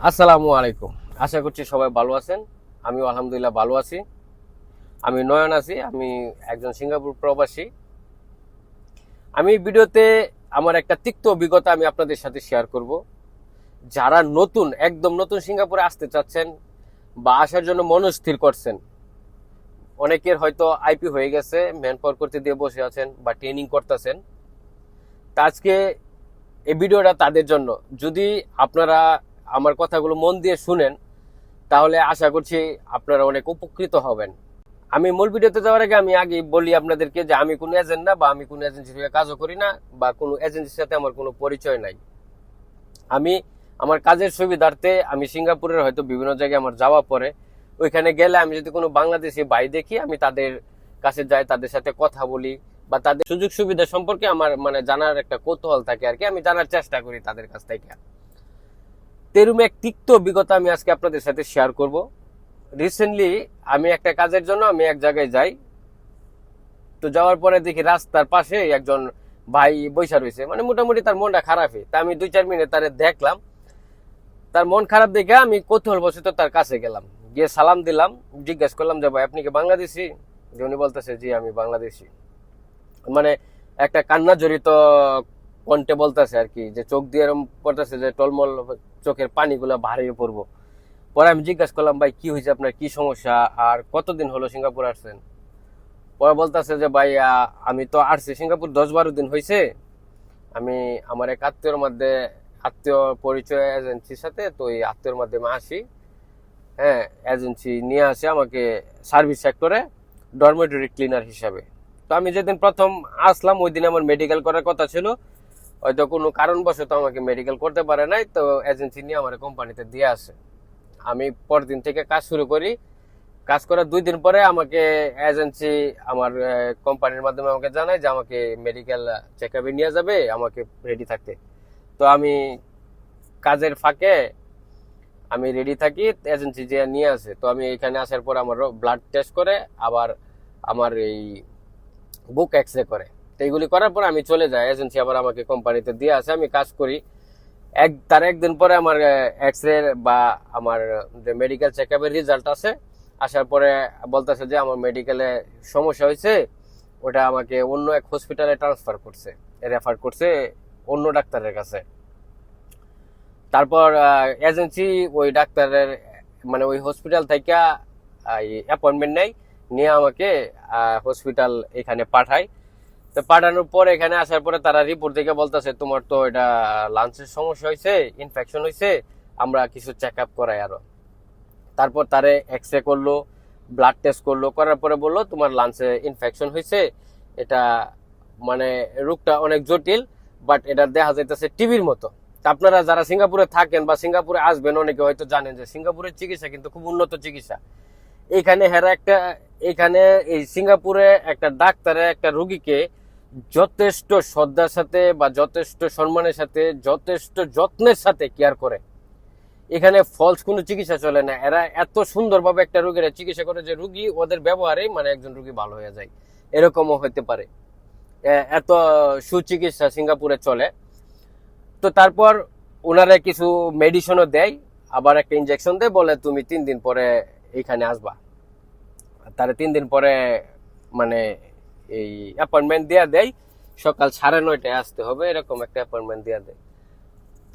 আসসালামু আলাইকুম। আশা করছি সবাই ভালো আছেন। আমিও আলহামদুলিল্লাহ ভালো আছি। আমি নয়ন আছি। আমি একজন সিঙ্গাপুর প্রবাসী। আমি ভিডিওতে আমার একটা তিক্ত অভিজ্ঞতা আমি আপনাদের সাথে শেয়ার করব। যারা নতুন, একদম নতুন সিঙ্গাপুরে আসতে চাচ্ছেন বা আসার জন্য মনস্থির করছেন, অনেকের হয়তো আইপি হয়ে গেছে, ম্যান পাওয়ার করতে দিয়ে বসে আছেন বা ট্রেনিং করতেছেন। তা আজকে এই ভিডিওটা তাদের জন্য। যদি আপনারা আমার কথাগুলো মন দিয়ে শুনেন, তাহলে আশা করছি আপনারা অনেক উপকৃত হবেন। আমি মূল ভিডিওতে যাওয়ার আগে আমি আগে বলি আপনাদেরকে যে আমি কোনো এজেন্ট না, বা আমি কোনো এজেন্সির হয়ে কাজও করি না, বা কোনো এজেন্সির সাথে আমার কোনো পরিচয় নাই। আমি আমার কাজের সুবিধার্থে আমি সিঙ্গাপুরের হয়তো বিভিন্ন জায়গায় আমার যাওয়া পরে, ওইখানে গেলে আমি যদি কোনো বাংলাদেশি ভাই দেখি, আমি তাদের কাছে যাই, তাদের সাথে কথা বলি, বা তাদের সুযোগ সুবিধা সম্পর্কে আমার মানে জানার একটা কৌতূহল থাকে আর কি। আমি জানার চেষ্টা করি তাদের কাছ থেকে। তেরুমে এক তিক্ত অভিজ্ঞতা আমি আজকে আপনাদের সাথে শেয়ার করব। রিসেন্টলি আমি একটা কাজের জন্য আমি এক জায়গায় যাই। তো যাওয়ার পরে দেখি রাস্তার পাশে একজন ভাই বৈশা রয়েছে, মানে মোটামুটি তার মনটা খারাপই। তা আমি 2-4 মিনিট তারে দেখলাম। তার মন খারাপ দেখে আমি কৌতূহলবশত তার কাছে গেলাম, গিয়ে সালাম দিলাম, জিজ্ঞেস করলাম যে ভাই আপনি কি বাংলাদেশি? যে উনি বলতেছে জি আমি বাংলাদেশি। মানে একটা কান্না জড়িত কণ্ঠে বলতেছে আর কি, যে চোখ দিয়ে এরকম পড়তেছে যে টলমল চোখের পানিগুলো বাহিরে পড়বো। পরে আমি জিজ্ঞাসা করলাম ভাই কি হয়েছে, আপনার কি সমস্যা, আর কতদিন হলো সিঙ্গাপুর আসছেন? পরে বলতেছে যে ভাই আমি তো আসছি সিঙ্গাপুর 10-12 দিন হয়েছে। আমি আমার এক আত্মীয়র মধ্যে, আত্মীয় পরিচয় এজেন্সির সাথে, তো এই আত্মীয়র মাধ্যমে আসি। হ্যাঁ, এজেন্সি নিয়ে আসে আমাকে সার্ভিস সেক্টরে ডরমেটরি ক্লিনার হিসাবে। তো আমি যেদিন প্রথম আসলাম ওই দিন আমার মেডিকেল করার কথা ছিল, হয়তো কোনো কারণবশত আমাকে মেডিকেল করতে পারে নাই, তো এজেন্সি নিয়ে আমার কোম্পানিতে দিয়ে আসে। আমি পরদিন থেকে কাজ শুরু করি। কাজ করার 2 দিন পরে আমাকে এজেন্সি আমার কোম্পানির মাধ্যমে আমাকে জানায় যে আমাকে মেডিকেল চেক আপে নিয়ে যাবে, আমাকে রেডি থাকতে। তো আমি কাজের ফাঁকে আমি রেডি থাকি, এজেন্সি যে নিয়ে আসে। তো আমি এখানে আসার পর আমার ব্লাড টেস্ট করে, আবার আমার এই বুক এক্স রে করে। তো এইগুলি করার পর আমি চলে যাই, এজেন্সি আবার আমাকে কোম্পানিতে দিয়ে আসে, আমি কাজ করি। তার একদিন পরে আমার এক্স রে বা আমার যে মেডিকেল চেক আপের রেজাল্ট আছে, আসার পরে বলতেছে যে আমার মেডিকেলে সমস্যা হয়েছে, ওটা আমাকে অন্য এক হসপিটালে ট্রান্সফার করছে, রেফার করছে অন্য ডাক্তারের কাছে। তারপর এজেন্সি ওই ডাক্তারের মানে ওই হসপিটাল থেকে অ্যাপয়েন্টমেন্ট নেয়, নিয়ে আমাকে হসপিটাল এখানে পাঠায়। তো পাঠানোর পর এখানে আসার পরে তারা রিপোর্ট দেখে বলতেছে তোমার তো এটা লাঞ্চের সমস্যা হয়েছে, ইনফেকশন হয়েছে, আমরা কিছু চেক আপ করাই আরো। তারপর তারে এক্স রে করলো, ব্লাড টেস্ট করলো, করার পরে বললো তোমার লাঞ্চে ইনফেকশন হয়েছে। এটা মানে রোগটা অনেক জটিল, বাট এটা দেখা যাইতেছে টিবির মতো। তা আপনারা যারা সিঙ্গাপুরে থাকেন বা সিঙ্গাপুরে আসবেন, অনেকে হয়তো জানেন যে সিঙ্গাপুরের চিকিৎসা কিন্তু খুব উন্নত চিকিৎসা। এখানে হেরা একটা, এখানে এই সিঙ্গাপুরে একটা ডাক্তারে একটা রোগীকে যথেষ্ট শ্রদ্ধার সাথে বা যথেষ্ট সম্মানের সাথে যথেষ্ট যত্নের সাথে কেয়ার করে। এখানে ফলস কোনো চিকিৎসা চলে না। এরা এত সুন্দরভাবে একটা রোগীর চিকিৎসা করে যে রুগী ওদের ব্যবহারে মানে একজন রুগী ভালো হয়ে যায়, এরকমও হতে পারে। এত সুচিকিৎসা সিঙ্গাপুরে চলে। তো তারপর ওনারা কিছু মেডিসিনও দেয়, আবার একটা ইনজেকশন দেয়, বলে তুমি 3 দিন পরে এইখানে আসবা। তারা 3 দিন পরে মানে এই অ্যাপয়েন্টমেন্ট দেয়া দেয়, সকাল 9:30টায় আসতে হবে, এরকম একটা অ্যাপয়েন্টমেন্ট দেয়া দেয়।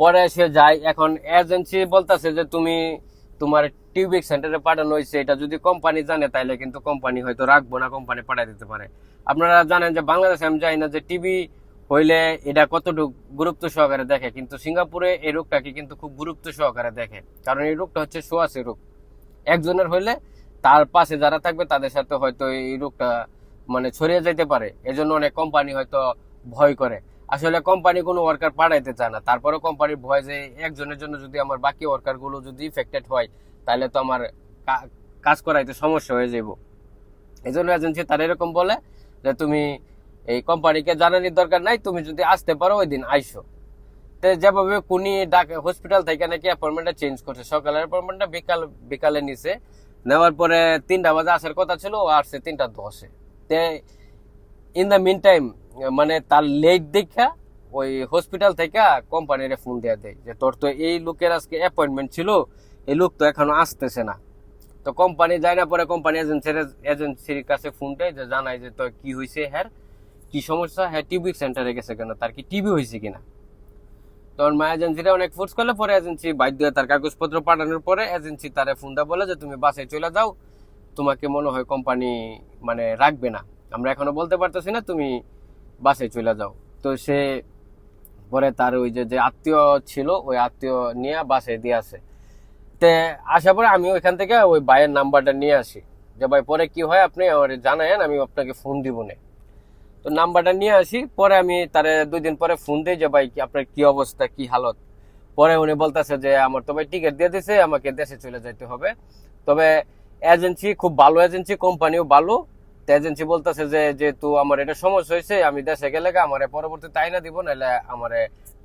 পরে এসে যায়। এখন এজেন্সি বলতেছে যে তুমি তোমার টিউবিক সেন্টারে পাঠানো হয়েছে, এটা যদি কোম্পানি জানে তাহলে কিন্তু কোম্পানি হয়তো রাখবো না, কোম্পানি পাঠিয়ে দিতে পারে। আপনারা জানেন যে বাংলাদেশে আমি জানি না যে টিবি হইলে এটা কতটুকু গুরুত্ব সহকারে দেখে, কিন্তু সিঙ্গাপুরে এই রোগটাকে কিন্তু খুব গুরুত্ব সহকারে দেখে। কারণ এই রোগটা হচ্ছে ছোঁয়াচে রোগ। একজনের হইলে তার পাশে যারা থাকবে তাদের সাথে হয়তো এই রোগটা মানে ছড়িয়ে যেতে পারে। এজন্য অনেক কোম্পানি হয়তো ভয় করে। আসলে কোম্পানি কোনো ওয়ার্কার পাঠাইতে চায় না, তারপরে কোম্পানির ভয় যে একজনের জন্য যদি আমার বাকি ওয়ার্কার গুলো যদি ইফেক্টেড হয়, তাহলে তো আমার কাজ করাইতে সমস্যা হয়ে যাব। এই জন্য এজেন্সি তার এরকম বলে যে তুমি এই কোম্পানিকে জানানোর দরকার নাই, তুমি যদি আসতে পারো ওই দিন আইসো। তো যেভাবে কোনি হসপিটাল থেকে নাকি অ্যাপয়েন্টমেন্টটা চেঞ্জ করছে, সকালের অ্যাপয়েন্টমেন্টটা বিকালে নিছে। নেওয়ার পরে 3টা বাজে আসার কথা ছিল, ও আসছে 3টা 10-এ। ইন দ্য মিন টাইম মানে তার লেট দেখা ওই হসপিটাল থেকে কোম্পানির ফোন দিয়ে দেয় যে তোর তো এই লোকের আজকে অ্যাপয়েন্টমেন্ট ছিল, এই লোক তো এখনো আসতেছে না। তো কোম্পানি যায় না, পরে কোম্পানি এজেন্সির কাছে ফোন দেয় যে জানায় যে তো কি হয়েছে, হ্যাঁ কি সমস্যা, হ্যাঁ টিবি সেন্টারে গেছে কেন, তার কি টিবি হয়েছে কিনা। তখন মা এজেন্সিটা অনেক ফোর্স করলে পরে এজেন্সি বাধ্য হয়ে তার কাগজপত্র পাঠানোর পরে এজেন্সি তারে ফোন দেয়, বলে যে তুমি বাসে চলে যাও, তোমাকে মনে হয় কোম্পানি মানে রাখবে না, আমরা এখনো বলতে পারতেছি না, তুমি বাসে চলে যাও। তো সে পরে তার ওই যে আত্মীয় ছিল ওই আত্মীয় নিয়ে বাসে দিয়ে আসে। তে আসার পরে আমি ওইখান থেকে ওই ভাইয়ের নাম্বারটা নিয়ে আসি যে ভাই পরে কি হয় আপনি আমার জানায়েন, আমি আপনাকে ফোন দিব না। তো নাম্বারটা নিয়ে আসি, পরে আমি তারে 2 দিন পরে ফোন দিই যে ভাই আপনার কি অবস্থা, কি হালত। পরে উনি বলতেছে যে আমার তো ভাই টিকিট দিয়ে দিছে, আমাকে দেশে চলে যেতে হবে। তবে এজেন্সি খুব ভালো এজেন্সি, কোম্পানিও ভালো। এজেন্সি বলতেছে যে যেহেতু আমার এটা সমস্যা হয়েছে, আমি দেশে গেলে আমার পরবর্তীতে আইনা দিব, নাহলে আমার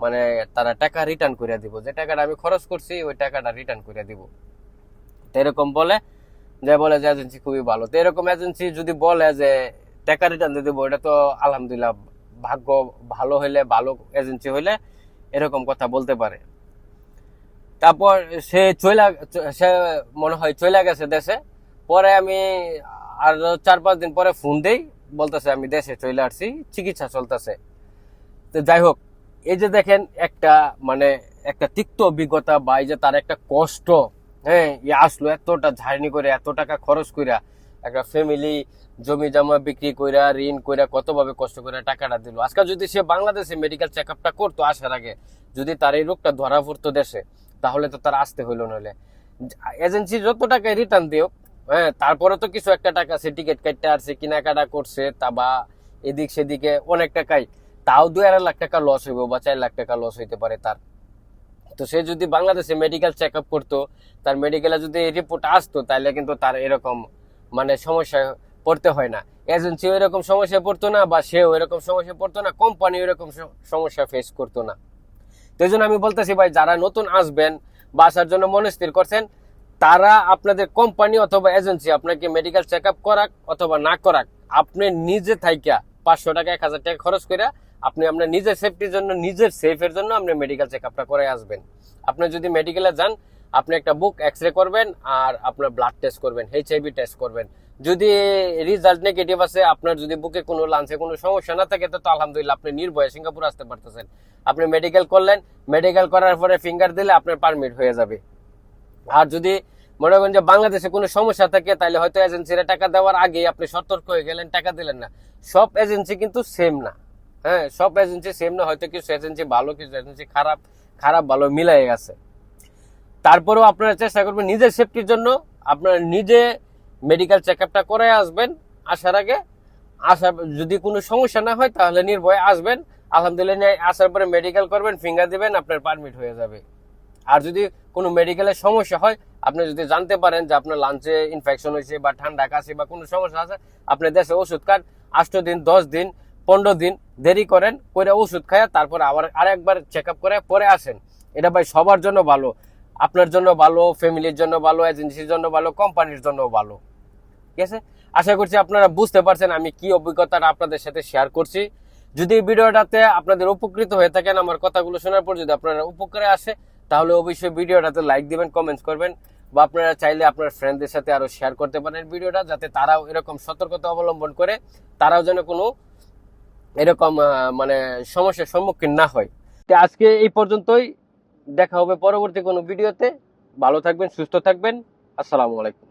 মানে তারা টাকা রিটার্ন করে দিব, যে টাকাটা আমি খরচ করছি ওই টাকাটা রিটার্ন করে দিব। তো এরকম বলে যে এজেন্সি খুবই ভালো। তো এরকম এজেন্সি যদি বলে যে টাকা রিটার্ন দিয়ে দেবো, এটা তো আলহামদুলিল্লাহ, ভাগ্য ভালো হইলে, ভালো এজেন্সি হইলে এরকম কথা বলতে পারে। তারপর সে মনে হয় চলে গেছে দেশে। পরে আমি আর 4-5 দিন পরে ফোন দেই, বলতেছে আমি দেশে চলে আসছি, চিকিৎসা চলতেছে। তো যাই হোক, এই যে দেখেন একটা মানে একটা তিক্ত অভিজ্ঞতা বা এই যে তার একটা কষ্ট, হ্যাঁ আসলো এতটা ঝাড়নি করে, এত টাকা খরচ কইরা, একটা ফ্যামিলি জমি জমা বিক্রি কইরা, ঋণ কইরা, কতভাবে কষ্ট করে টাকাটা দিল। আজকাল যদি সে বাংলাদেশে মেডিকেল চেক আপটা করতো আসার আগে, যদি তার এই রোগটা ধরা পড়তো দেশে, তাহলে তো তার আসতে হইলো। নইলে এজেন্সি যত টাকায় রিটার্ন দিও, হ্যাঁ তারপরে তো কিছু একটা টাকা সে টিকিট কাটতে আসছে, কেনাকাটা করছে, তা বা এদিক সেদিকে অনেক টাকাই, তাও 2-2.5 লাখ টাকা লস হইব বা 4 লাখ টাকা লস হইতে পারে তার। তো সে যদি বাংলাদেশে মেডিকেল চেক আপ করতো, তার মেডিকেলে যদি রিপোর্ট আসতো, তাহলে কিন্তু তার এরকম মানে সমস্যায় পড়তে হয় না। এজেন্সি এরকম সমস্যায় পড়তো না, বা সেও এরকম সমস্যায় পড়তো না, কোম্পানি এরকম সমস্যা ফেস করতো না। তো এই জন্য আমি বলতেছি ভাই, যারা নতুন আসবেন বা আসার জন্য মনস্থির করছেন, তারা আপনাদের কোম্পানি অথবা এজেন্সি আপনাকে মেডিকেল চেক আপ করাক অথবা না করাক, আপনি নিজে থাইকা 500 টাকা 1000 টাকা খরচ করে আপনি আপনার নিজের সেফটির জন্য, নিজের সেফের জন্য আপনি মেডিকেল চেক আপটা করে আসবেন। আপনি যদি মেডিকেলে যান, আপনি একটা বুক এক্সরে করবেন আর আপনার ব্লাড টেস্ট করবেন, এইচআইভি টেস্ট করবেন। যদি রেজাল্ট নেগেটিভ আছে, আপনার যদি বুকে কোনো লাঞ্চে কোনো সমস্যা না থাকে, তো আলহামদুলিল্লাহ আপনি নির্ভয়ে সিঙ্গাপুর আসতে পারতেছেন। আপনি মেডিকেল করলেন, মেডিকেল করার পরে ফিঙ্গার দিলে আপনার পারমিট হয়ে যাবে। আর যদি মনে করেন যে বাংলাদেশে কোনো সমস্যা থাকে, তাহলে হয়তো এজেন্সিরা টাকা দেওয়ার আগে আপনি সতর্ক হয়ে গেলেন, টাকা দিলেন না। সব এজেন্সি কিন্তু সেম না, হ্যাঁ সব এজেন্সি সেম না, হয়তো কিছু এজেন্সি ভালো, কিছু এজেন্সি খারাপ, খারাপ ভালো মিলাই গেছে। তারপরেও আপনারা চেষ্টা করবেন নিজের সেফটির জন্য, আপনারা নিজে মেডিকেল চেক আপটা করে আসবেন আসার আগে। আসার যদি কোনো সমস্যা না হয়, তাহলে নির্ভয়ে আসবেন, আলহামদুলিল্লাহ আসার পরে মেডিকেল করবেন, ফিঙ্গার দিবেন, আপনার পারমিট হয়ে যাবে। আর যদি কোনো মেডিকেলের সমস্যা হয়, আপনি যদি জানতে পারেন যে আপনার লাঞ্চে ইনফেকশন হয়েছে বা ঠান্ডা কাশি বা কোনো সমস্যা আছে, আপনি দেশে ওষুধ খান, 8 দিন 10 দিন 15 দিন দেরি করেন, করে ওষুধ খায়, তারপর আবার আরেকবার চেক আপ করে পরে আসেন। এটা ভাই সবার জন্য ভালো, আপনার জন্য ভালো, ফ্যামিলির জন্য ভালো, এজেন্সির জন্য ভালো, কোম্পানির জন্য ভালো। ঠিক আছে, আশা করছি আপনারা বুঝতে পারছেন আমি কি অভিজ্ঞতাটা আপনাদের সাথে শেয়ার করছি। যদি ভিডিওটাতে আপনাদের উপকৃত হয়ে থাকেন, আমার কথাগুলো শোনার পর যদি আপনারা উপকারে আসে, তাহলে অবশ্যই ভিডিওটাতে লাইক দিবেন, কমেন্টস করবেন, বা আপনারা চাইলে আপনার ফ্রেন্ডদের সাথে আরো শেয়ার করতে পারেন ভিডিওটা, যাতে তারাও এরকম সতর্কতা অবলম্বন করে, তারাও যেন কোনো এরকম মানে সমস্যার সম্মুখীন না হয়। তো আজকে এই পর্যন্তই, দেখা হবে পরবর্তী কোনো ভিডিওতে। ভালো থাকবেন, সুস্থ থাকবেন, আসসালামু আলাইকুম।